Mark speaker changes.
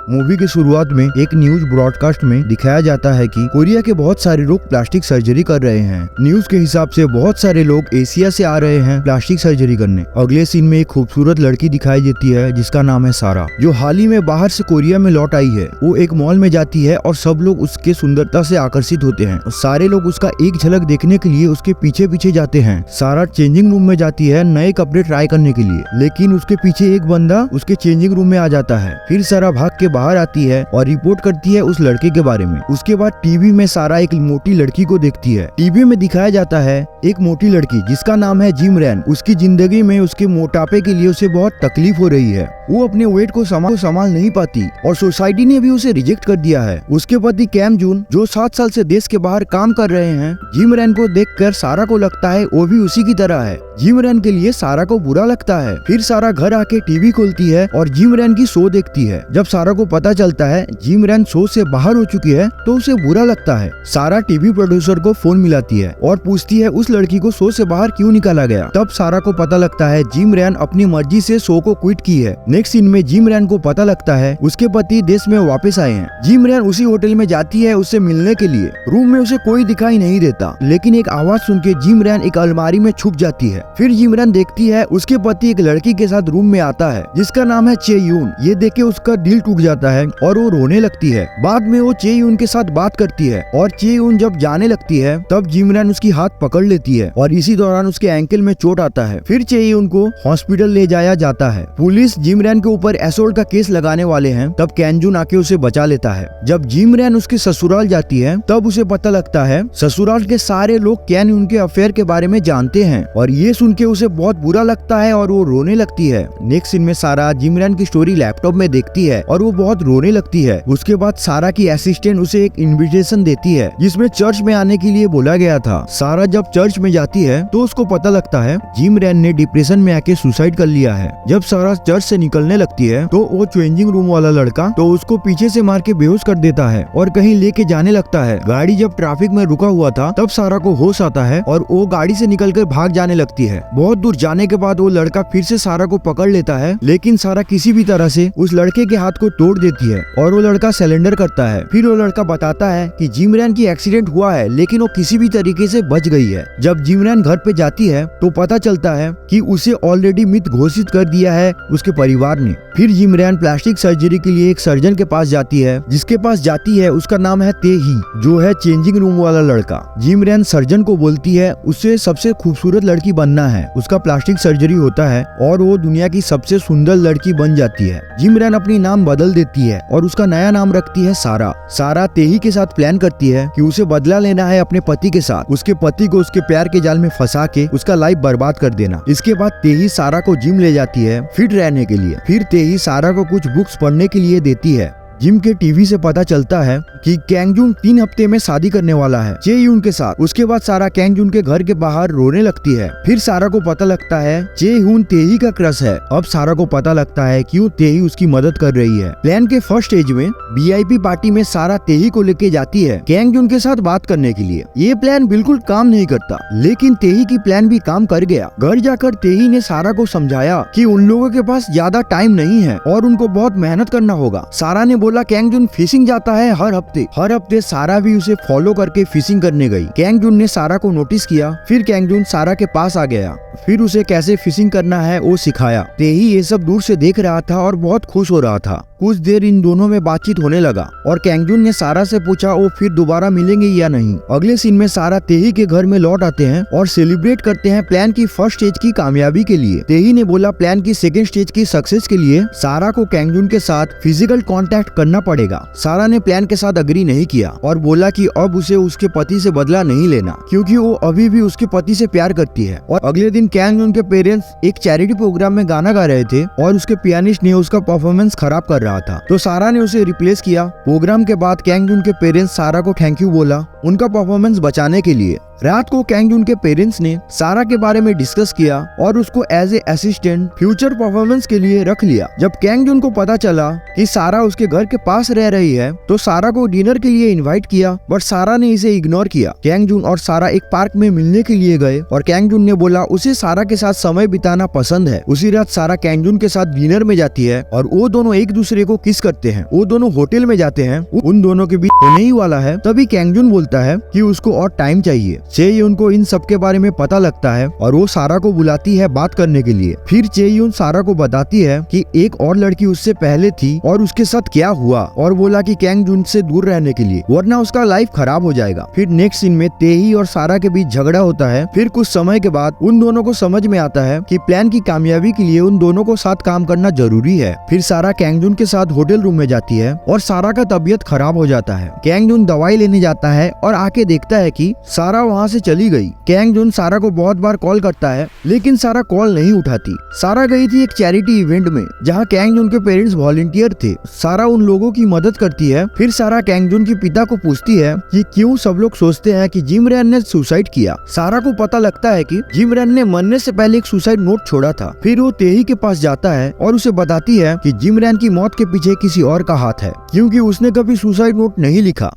Speaker 1: Movie की शुरुआत में एक न्यूज ब्रॉडकास्ट में दिखाया जाता है कि कोरिया के बहुत सारे लोग प्लास्टिक सर्जरी कर रहे हैं। न्यूज के हिसाब से बहुत सारे लोग एशिया से आ रहे हैं प्लास्टिक सर्जरी करने। अगले सीन में एक खूबसूरत लड़की दिखाई देती है जिसका नाम है सारा, जो हाल ही में बाहर से कोरिया में लौट आई है। वो एक मॉल में जाती है और सब लोग उसके सुंदरता से आकर्षित होते हैं। सारे लोग उसका एक झलक देखने के लिए उसके पीछे पीछे जाते हैं। सारा चेंजिंग रूम में जाती है नए कपड़े ट्राई करने के लिए, लेकिन उसके पीछे एक बंदा उसके चेंजिंग रूम में आ जाता है। फिर सारा भाग के बाहर आती है और रिपोर्ट करती है उस लड़के के बारे में। उसके बाद टीवी में सारा एक मोटी लड़की को देखती है। टीवी में दिखाया जाता है एक मोटी लड़की जिसका नाम है जिम रैन। उसकी जिंदगी में उसके मोटापे के लिए उसे बहुत तकलीफ हो रही है। वो अपने वेट को संभाल नहीं पाती और सोसाइटी ने भी उसे रिजेक्ट कर दिया है। उसके पति कैम जून जो 7 साल से देश के बाहर काम कर रहे हैं, जिम रैन को देखकर सारा को लगता है वो भी उसी की तरह है। जिम रैन के लिए सारा को बुरा लगता है। फिर सारा घर आके टीवी खोलती है और जिम रैन की शो देखती है। जब सारा को पता चलता है जिम रैन शो से बाहर हो चुकी है तो उसे बुरा लगता है। सारा टीवी प्रोड्यूसर को फोन मिलाती है और पूछती है उस लड़की को शो से बाहर क्यों निकाला गया। तब सारा को पता लगता है जिम रैन अपनी मर्जी से शो को क्विट की है। नेक्स्ट सीन में जिम रैन को पता लगता है उसके पति देश में वापस आए हैं। जिम रैन उसी होटल में जाती है उससे मिलने के लिए। रूम में उसे कोई दिखाई नहीं देता, लेकिन एक आवाज सुन के जिम रैन एक अलमारी में छुप जाती है। फिर जिम रैन देखती है उसके पति एक लड़की के साथ रूम में आता है जिसका नाम है चे यून। ये देख के उसका दिल टूट जाता है और वो रोने लगती है। बाद में वो चे यून के साथ बात करती है और चे यून जब जाने लगती है तब जिम रैन उसकी हाथ पकड़ लेती है और इसी दौरान उसके एंकल में चोट आता है। फिर चे यून को हॉस्पिटल ले जाया जाता है। पुलिस जिम रैन के ऊपर असॉल्ट का केस लगाने वाले हैं, तब कैंजून आके उसे बचा लेता है। जब जिम रैन उसके ससुराल जाती है तब उसे पता लगता है ससुराल के सारे लोग कैन यून के अफेयर के बारे में जानते हैं और ये सुन के उसे बहुत बुरा लगता है और वो रोने लगती है। नेक्स्ट सीन में सारा जिम रैन की स्टोरी लैपटॉप में देखती है और वो बहुत रोने लगती है। उसके बाद सारा की असिस्टेंट उसे एक इन्विटेशन देती है जिसमें चर्च में आने के लिए बोला गया था। सारा जब चर्च में जाती है तो उसको पता लगता है जिम रैन ने डिप्रेशन में आके सुसाइड कर लिया है। जब सारा चर्च से निकलने लगती है तो वो चेंजिंग रूम वाला लड़का तो उसको पीछे से मार के बेहोश कर देता है और कहीं लेके जाने लगता है। गाड़ी जब ट्रैफिक में रुका हुआ था तब सारा को होश आता है और वो गाड़ी से निकलकर भाग जाने लगती है। बहुत दूर जाने के बाद वो लड़का फिर से सारा को पकड़ लेता है, लेकिन सारा किसी भी तरह से उस लड़के के हाथ को तोड़ देती है और वो लड़का सरेंडर करता है। फिर वो लड़का बताता है कि जिम रैन की एक्सीडेंट हुआ है लेकिन वो किसी भी तरीके से बच गई है। जब जिम रैन घर पे जाती है तो पता चलता है कि उसे ऑलरेडी मृत घोषित कर दिया है उसके परिवार ने। फिर जिम रैन प्लास्टिक सर्जरी के लिए एक सर्जन के पास जाती है। जिसके पास जाती है उसका नाम है तेही, जो है चेंजिंग रूम वाला लड़का। जिम रैन सर्जन को बोलती है उसे सबसे खूबसूरत लड़की बनना है। उसका प्लास्टिक सर्जरी होता है और वो दुनिया की सबसे सुंदर लड़की बन जाती है। जिम रैन अपनी नाम बदल देती है और उसका नया नाम रखती है सारा। सारा तेही के साथ प्लान करती है कि उसे बदला लेना है अपने पति के साथ, उसके पति को उसके प्यार के जाल में फंसा के उसका लाइफ बर्बाद कर देना। इसके बाद तेही सारा को जिम ले जाती है फिट रहने के लिए। फिर तेही सारा को कुछ बुक्स पढ़ने के लिए देती है। जिम के टीवी से पता चलता है कि कैंगजून 3 हफ्ते में शादी करने वाला है चे यून के साथ। उसके बाद सारा कैंगजून के घर के बाहर रोने लगती है। फिर सारा को पता लगता है चे यून तेही का क्रश है। अब सारा को पता लगता है क्यों तेही उसकी मदद कर रही है। प्लान के फर्स्ट स्टेज में वीआईपी पार्टी में सारा तेही को लेके जाती है कैंगजून के साथ बात करने के लिए। ये प्लान बिल्कुल काम नहीं करता, लेकिन तेही की प्लान भी काम कर गया। घर जाकर तेही ने सारा को समझाया कि उन लोगों के पास ज्यादा टाइम नहीं है और उनको बहुत मेहनत करना होगा। सारा ने बोला कैंगजून फिशिंग जाता है हर हफ्ते सारा भी उसे फॉलो करके फिशिंग करने गई। कैंगजून ने सारा को नोटिस किया। फिर कैंगजून सारा के पास आ गया, फिर उसे कैसे फिशिंग करना है वो सिखाया। तेही ये सब दूर से देख रहा था और बहुत खुश हो रहा था। कुछ देर इन दोनों में बातचीत होने लगा और कैंगजून ने सारा से पूछा वो फिर दोबारा मिलेंगे या नहीं। अगले सीन में सारा तेही के घर में लौट आते हैं और सेलिब्रेट करते हैं प्लान की फर्स्ट स्टेज की कामयाबी के लिए। तेही ने बोला प्लान की सेकेंड स्टेज की सक्सेस के लिए सारा को कैंगजून के साथ फिजिकल कांटेक्ट करना पड़ेगा। सारा ने प्लान के साथ अग्री नहीं किया और बोला कि अब उसे उसके पति से बदला नहीं लेना क्योंकि वो अभी भी उसके पति से प्यार करती है। और अगले दिन कैंगजून के पेरेंट्स एक चैरिटी प्रोग्राम में गाना गा रहे थे और उसके पियानिस्ट ने उसका परफॉर्मेंस खराब कर रहा था, तो सारा ने उसे रिप्लेस किया। प्रोग्राम के बाद कैंगजून के पेरेंट्स सारा को थैंक यू बोला उनका परफॉर्मेंस बचाने के लिए। रात को कैंगजून के पेरेंट्स ने सारा के बारे में डिस्कस किया और उसको as a assistant future performance के लिए रख लिया। जब कैंगजून को पता चला कि सारा उसके घर के पास रह रही है तो सारा को डिनर के लिए इनवाइट किया, बट सारा ने इसे इग्नोर किया। कैंगजून और सारा एक पार्क में मिलने के लिए गए और कैंगजून ने बोला उसे सारा के साथ समय बिताना पसंद है। उसी रात सारा कैंगजून के साथ डिनर में जाती है और वो दोनों एक दूसरे दूसरे को किस करते हैं। वो दोनों होटल में जाते हैं, उन दोनों के बीच होने ही वाला है। तभी कैंगजुन बोलता है कि उसको और टाइम चाहिए। चेयुन को इन सब के बारे में पता लगता है और वो सारा को बुलाती है बात करने के लिए। फिर चेयुन सारा को बताती है कि एक और लड़की उससे पहले थी और उसके साथ क्या हुआ, और बोला कि कैंगजुन से दूर रहने के लिए, वरना उसका लाइफ खराब हो जाएगा। फिर नेक्स्ट सीन में तेही और सारा के बीच झगड़ा होता है। फिर कुछ समय के बाद उन दोनों को समझ में आता है कि प्लान की कामयाबी के लिए उन दोनों को साथ काम करना जरूरी है। फिर सारा कैंगजुन के साथ होटल रूम में जाती है और सारा का तबीयत खराब हो जाता है। कैंगजुन दवाई लेने जाता है और आके देखता है कि सारा वहाँ से चली गई। कैंगजुन सारा को बहुत बार कॉल करता है लेकिन सारा कॉल नहीं उठाती। सारा गई थी एक चैरिटी इवेंट में जहाँ कैंगजुन के पेरेंट्स वॉलंटियर थे। सारा उन लोगों की मदद करती है। फिर सारा कैंगजुन के पिता को पूछती है कि क्यों सब लोग सोचते हैं कि जिम रैन ने सुसाइड किया। सारा को पता लगता है कि जिम रैन ने मरने से पहले एक सुसाइड नोट छोड़ा था। फिर वो तेही के पास जाता है और उसे बताती है कि जिम रैन की मौत के पीछे किसी और का हाथ है, क्योंकि उसने कभी सुसाइड नोट नहीं लिखा।